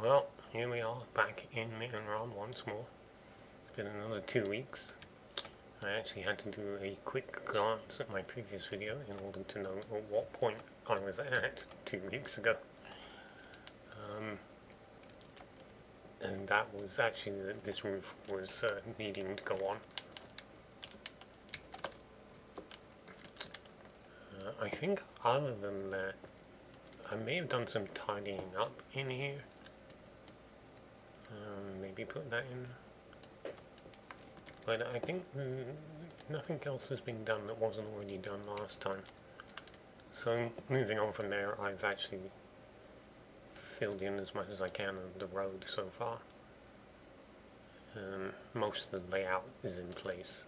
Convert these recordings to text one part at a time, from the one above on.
Well, here we are back in Mittenrahm once more. It's been another 2 weeks. I actually had to do a quick glance at my previous video in order to know at what point I was at 2 weeks ago. And that was actually that this roof was needing to go on. I think other than that, I may have done some tidying up in here. Maybe put that in. But I think nothing else has been done that wasn't already done last time. So moving on from there, I've actually filled in as much as I can of the road so far. Most of the layout is in place,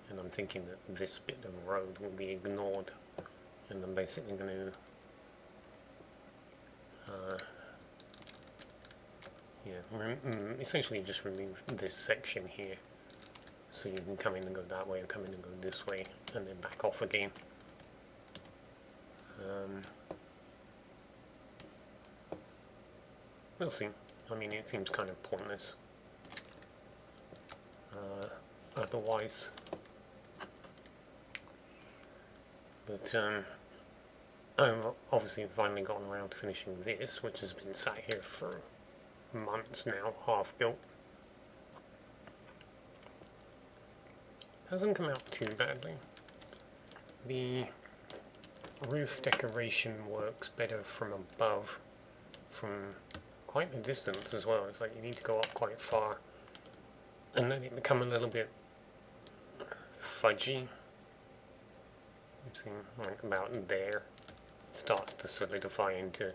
and I'm thinking that this bit of road will be ignored, and I'm basically going to essentially just remove this section here, so you can come in and go that way, or come in and go this way, and then back off again. We'll see. I mean, it seems kind of pointless. Otherwise, but I've obviously finally gotten around to finishing this, which has been sat here for months now, half built. Hasn't come out too badly. The roof decoration works better from above, from quite a distance as well. It's like you need to go up quite far and let it become a little bit fudgy. See, like about there, it starts to solidify into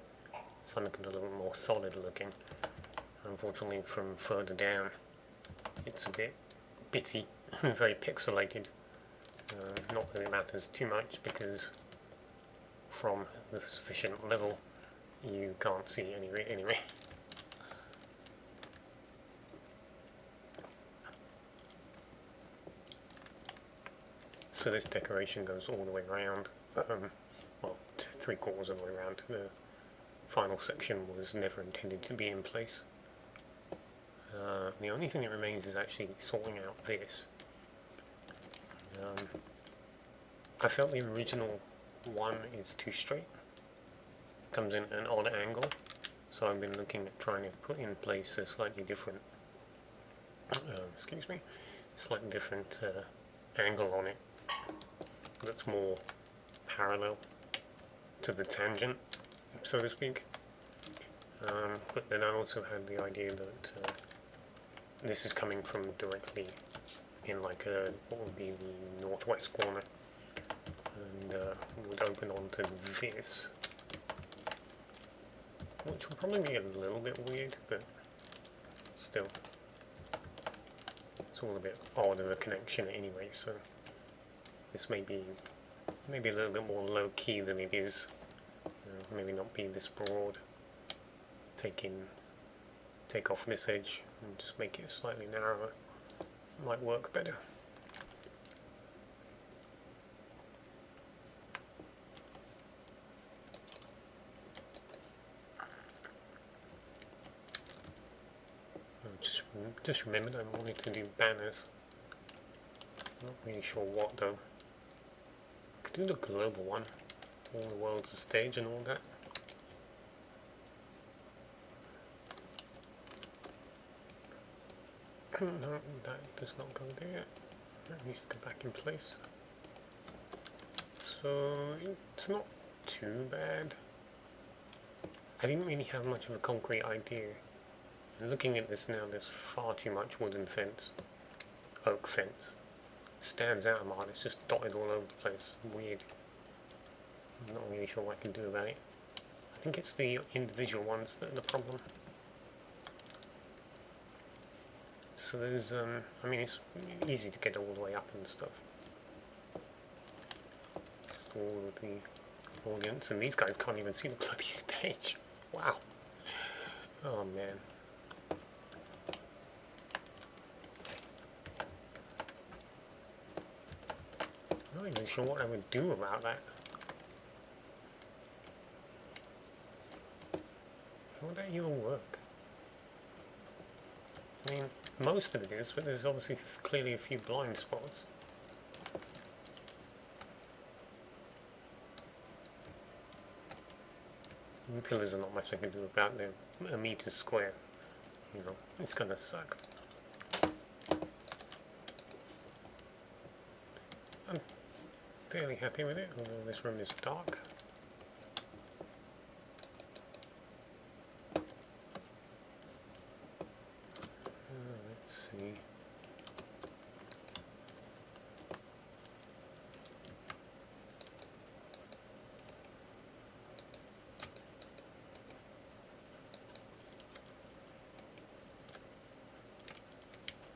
something a little more solid looking. Unfortunately, from further down, it's a bit bitty, very pixelated. Not that it matters too much, because from the sufficient level, you can't see anyway. So this decoration goes all the way around, well, 3/4 of the way around. The final section was never intended to be in place. The only thing that remains is actually sorting out this. I felt the original one is too straight. Comes in at an odd angle, so I've been looking at trying to put in place a slightly different, slightly different angle on it that's more parallel to the tangent, so to speak. But then I also had the idea that this is coming from directly in like what would be the northwest corner, and would open onto this, which will probably be a little bit weird, but still, it's all a bit odd of a connection anyway. So this may be maybe a little bit more low key than it is. Maybe not be this broad. Take off this edge and just make it slightly narrower. Might work better. Just remembered I wanted to do banners. Not really sure what though. Could do the global one. All the world's a stage and all that. No, that does not go there. That needs to go back in place. So it's not too bad. I didn't really have much of a concrete idea. And looking at this now, there's far too much wooden fence, oak fence. Stands out a lot. It's just dotted all over the place. Weird. I'm not really sure what I can do about it. I think it's the individual ones that are the problem. So there's, I mean, it's easy to get all the way up and stuff. Just all of the audience, and these guys can't even see the bloody stage. Wow. Oh man. I'm not even sure what I would do about that. How would that even work? I mean, most of it is, but there's obviously clearly a few blind spots. And pillars are not much I can do about them. A meter square, you know, it's gonna suck. I'm fairly happy with it, although this room is dark. Let's see.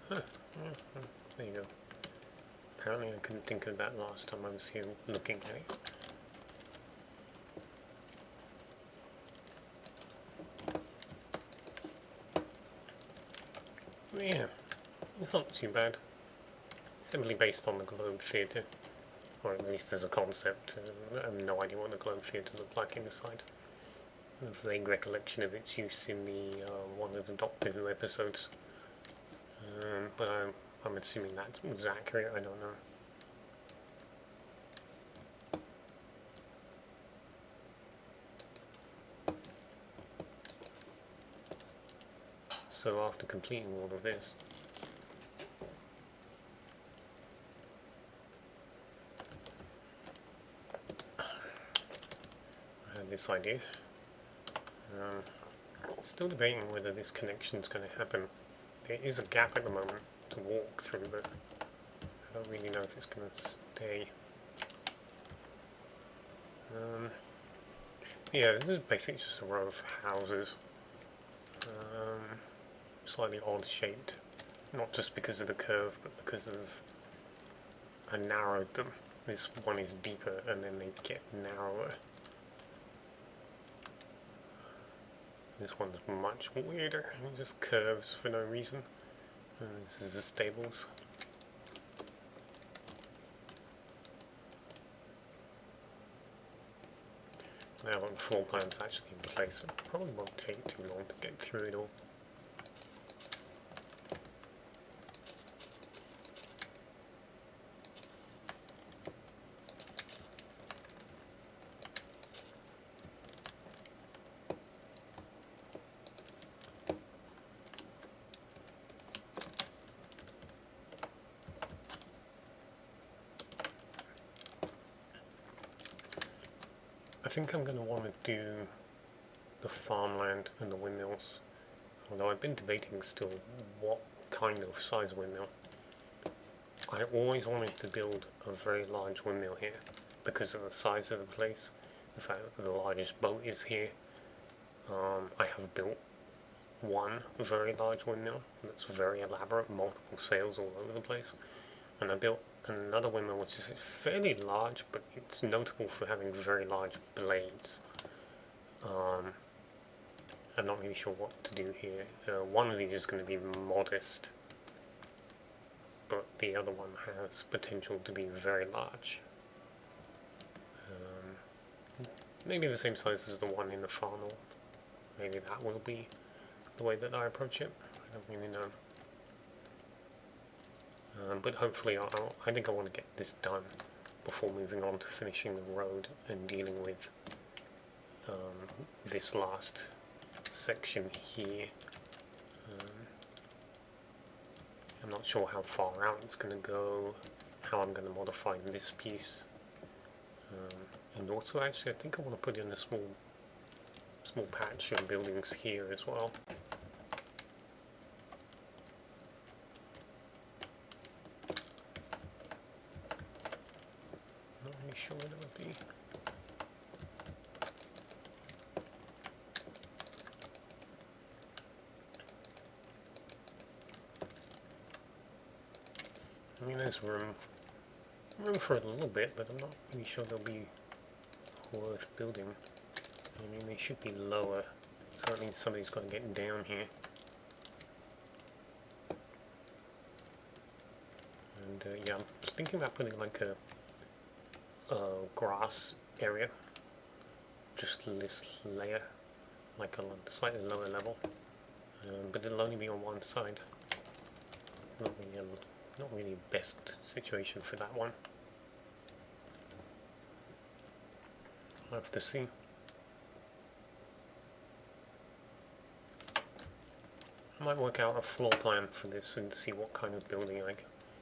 Huh. There you go. Apparently I couldn't think of that last time I was here looking at it. Yeah, it's not too bad. Simply based on the Globe Theatre, or at least as a concept. I have no idea what the Globe Theatre looked like inside. A vague recollection of its use in the one of the Doctor Who episodes. But I'm assuming that was accurate, I don't know. So after completing all of this, I had this idea. Still debating whether this connection is going to happen. There is a gap at the moment to walk through, but I don't really know if it's going to stay. Yeah, this is basically just a row of houses. Slightly odd shaped, not just because of the curve, but because of I narrowed them. This one is deeper and then they get narrower. This one's much weirder, it just curves for no reason. And this is the stables. Now that the floor plan's actually in place, it probably won't take too long to get through it all. I think I'm going to want to do the farmland and the windmills, although I've been debating still what kind of size windmill. I always wanted to build a very large windmill here because of the size of the place, the fact that the largest boat is here. I have built one very large windmill that's very elaborate, multiple sails all over the place, and I built another windmill which is fairly large, but it's notable for having very large blades. I'm not really sure what to do here. One of these is going to be modest, but the other one has potential to be very large. Maybe the same size as the one in the far north. Maybe that will be the way that I approach it. I don't really know. But hopefully I think I want to get this done before moving on to finishing the road and dealing with this last section here. I'm not sure how far out it's going to go, how I'm going to modify this piece. And also actually I think I want to put in a small patch of buildings here as well. Not really sure what it would be. I mean, there's room for a little bit, but I'm not really sure they'll be worth building. I mean, they should be lower, so that means somebody's got to get down here. And yeah, I'm thinking about putting like a grass area, just this layer, like a slightly lower level, but it'll only be on one side. not really best situation for that one. I'll have to see. I might work out a floor plan for this and see what kind of building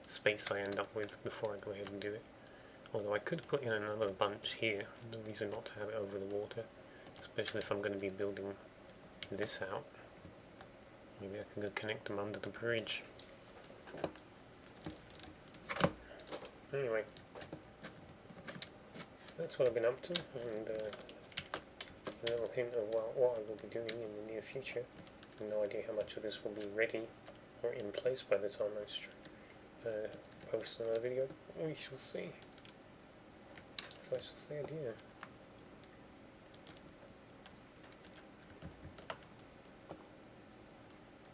space I end up with before I go ahead and do it. Although I could put in another bunch here, no reason not to have it over the water, especially if I'm going to be building this out. Maybe I can go connect them under the bridge. Anyway, that's what I've been up to, and a little hint of what I will be doing in the near future. No idea how much of this will be ready or in place by the time I post another video. We shall see. So I shall say adieu.